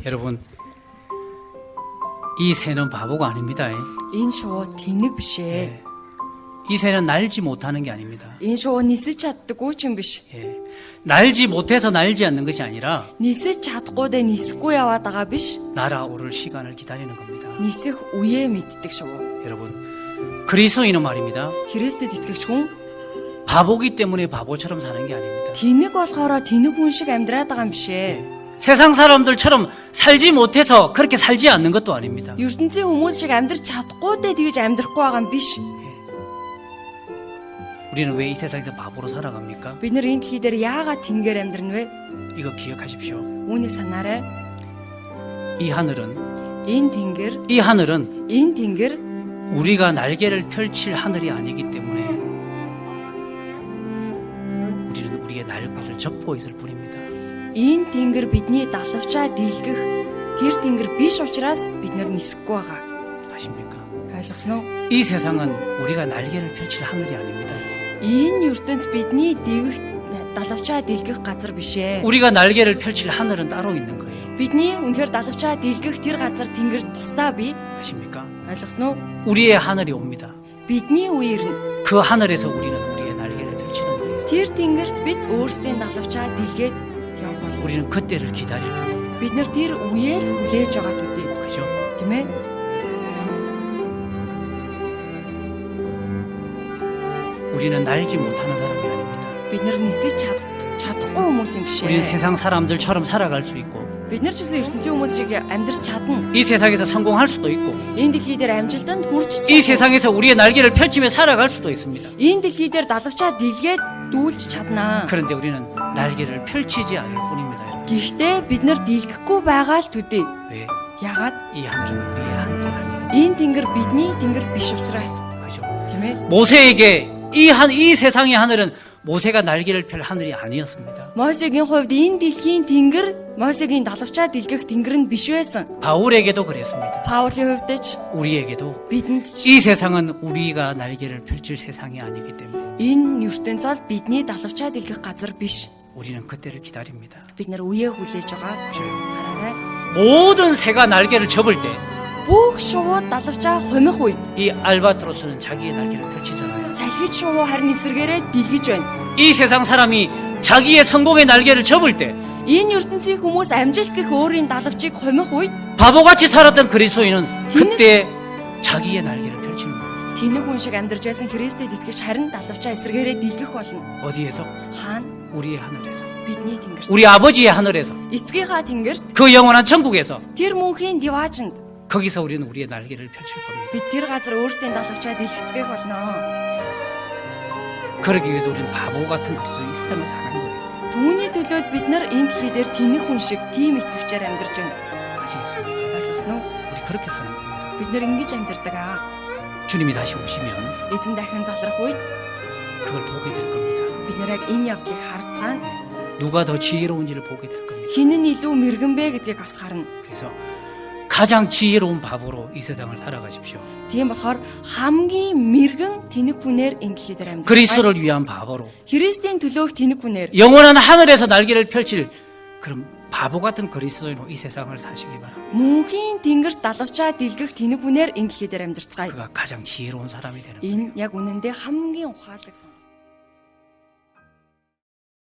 여러분, 이 새는 바보가 아닙니다. Энэ шувуу тэнэг биш ээ. 이 새는 날지 못하는 게 아닙니다. Энэ шувуу нисэж чаддаггүй ч юм биш. 날지 못해서 날지 않는 것이 아니라 Нисэж чадахгүй дэ нисэхгүй яваад байгаа биш. 날아오를 시간을 기다리는 겁니다. Нисэх үеэ мэддэг шувуу. 여러분, 그리스도인은 말입니다. Христэд итгэгч хүн 바보기 때문에 바보처럼 사는 게 아닙니다. тэнэг болохоор тэнэг хүн шиг амьдраад байгаа юм биш ээ. 세상 사람들처럼 살지 못해서 그렇게 살지 않는 것도 아닙니다. ертөнцийн хүмүүс шиг амьдрч чадахгүй дэ тэгж амьдрахгүй байгаа юм биш. 우리는 왜 이 세상에서 바보로 살아갑니까? Бид нэр энэ дэлхий дээр яагаад тэнгээр амьдрна вэ? 이거 기억하십시오. Үүнийг санаарай. 이 하늘은 Энэ тэнгэр 우리가 날개를 펼칠 하늘이 아니기 때문에 우리는 우리의 날개를 접고 있을 뿐입니다. энэ тэнгэр бидний далавчаа дийлгэх тэр тэнгэр биш учраас бид нар нисэхгүй байгаа. 아십니까? Ойлгосноо? 이 세상은 우리가 날개를 펼칠 하늘이 아닙니다. Энэ ертөнц бидний дэвэх далавчаа дийлгэх газар биш ээ. 우리가 날개를 펼칠 하늘은 따로 있는 거예요. Бидний үнэхээр далавчаа дийлгэх тэр газар тэнгэр тусдаа бий. 아십니까? Ойлгосноо? 우리의 하늘이 옵니다. Бидний үе ирнэ. 그 하늘에서 우리는 우리의 날개를 펼치는 거예요. Тэр тэнгэрт бид өөрсдийн далавчаа дийлгээд явах бол 우리는 그때를 기다릴 뿐입니다. бид нар тэр үеэл хүлээж байгаа төдий. 그죠? Тийм ээ? 우리는 날지 못하는 사람이 아닙니다. Бид нар нисэж чадахгүй хүмүүс юм биш 우리는 ээ. 세상 사람들처럼 살아갈 수 있고 Бид нар ч гэсэн ертөнцийн хүмүүс шиг амьдрч чадна. 이 세상에서 성공할 수도 있고 Энэ дэлхий дээр амжилтанд хүрч 이 чадна. 세상에서 우리의 날개를 펼치며 살아갈 수도 있습니다. Энэ дэлхий дээр далавчаа дийлгээд дүүлж чаднаа. 그런데 우리는 날개를 펼치지 않을 뿐입니다. 여러분. Гэхдээ бид нар дийлгэхгүй байгаа л төдий. 왜? Ягаад? 이 하늘은 우리의 하늘이 아니기 Энэ тэнгэр бидний тэнгэр биш учраас. 그죠? Тийм ээ? 모세에게 이 세상의 하늘은 모세가 날개를 펼 하늘이 아니었습니다. Мосегийн хувьд энэ дэлхийн тэнгэр Мосегийн далавчаа дийлгэх тэнгэр нь биш байсан. 바울에게도 그랬습니다. Паулийн хувьд ч 우리에게도 бидэнд ч 이 세상은 우리가 날개를 펼칠 세상이 아니기 때문에 энэ ертөнц бол бидний далавчаа дийлгэх газар биш. 우리는 그때를 기다립니다. Бид нар үеэ хүлээж байгаа. 보셔요. Хараарай. 모든 새가 날개를 접을 때 이 Бүх шувууд далавчаа хумих үед 알바트로스는 자기의 날개를 펼치잖아요. салхич шувуу харин эсэргээрээ дэлгэж байна. 이 세상 사람이 자기의 성공의 날개를 접을 때 Энэ ертөнцийн хүмүүс амжилт гэх өөрийн далавчийг хумих үед 바보같이 살았던 그리스도인은 그때 자기의 날개를 펼치는 겁니다. тэнэг хүн шиг амьдарч байсан Христэд итгэж харин далавчаа эсэргээрээ дэлгэх болно. 어디에서? Хаана? 우리의 하늘에서. Бидний тэнгэрт. 우리 아버지의 하늘에서. Эцгийнхаа тэнгэрт 그 영원한 천국에서. тэр мөнхийн диваачнд 거기서 우리는 우리의 날개를 펼칠 겁니다. бид тэр газар өөрсдийн далавчаа дэлгэцгээх болно. 그러기 위해서 우리는 바보 같은 그리스도인 이 세상을 사는 거예요. Түүний төлөө бид нар энэ дэлхий дээр тэнэг хүн шиг тийм итгэгчээр амьдарч байна. 아시겠습니까? Ойлгосноо? 우리 그렇게 사는 겁니다. Бид нар ингэж амьдардаг аа. 주님이 다시 오시면 Эзэн дахин залрах үед 그걸 보게 될 겁니다. бид нар яг энэ явдлыг харцгаана. 누가 더 지혜로운지를 보게 될 겁니다. Хин нь илүү мэрэгэн бэ гэдгийг бас харна. 그래서 가장 지혜로운 바보로 이 세상을 살아가십시오. Тийм болохоор хамгийн мэрэгэн тэнэг хүнээр энэ дэлхий дээр амьдрах. 그리스도를 위한 바보로 Христийн төлөөх тэнэг хүнээр 영원한 하늘에서 날개를 펼칠 그런 바보 같은 그리스도인으로 이 세상을 사시기 바랍니다. мөнхийн тэнгэрт далавчаа дэлгэх тэнэг хүнээр энэ дэлхий дээр амьдрцгаая. 그가 가장 지혜로운 사람이 되는 거예요. Энэ яг үнэндээ хамгийн ухаалаг сон.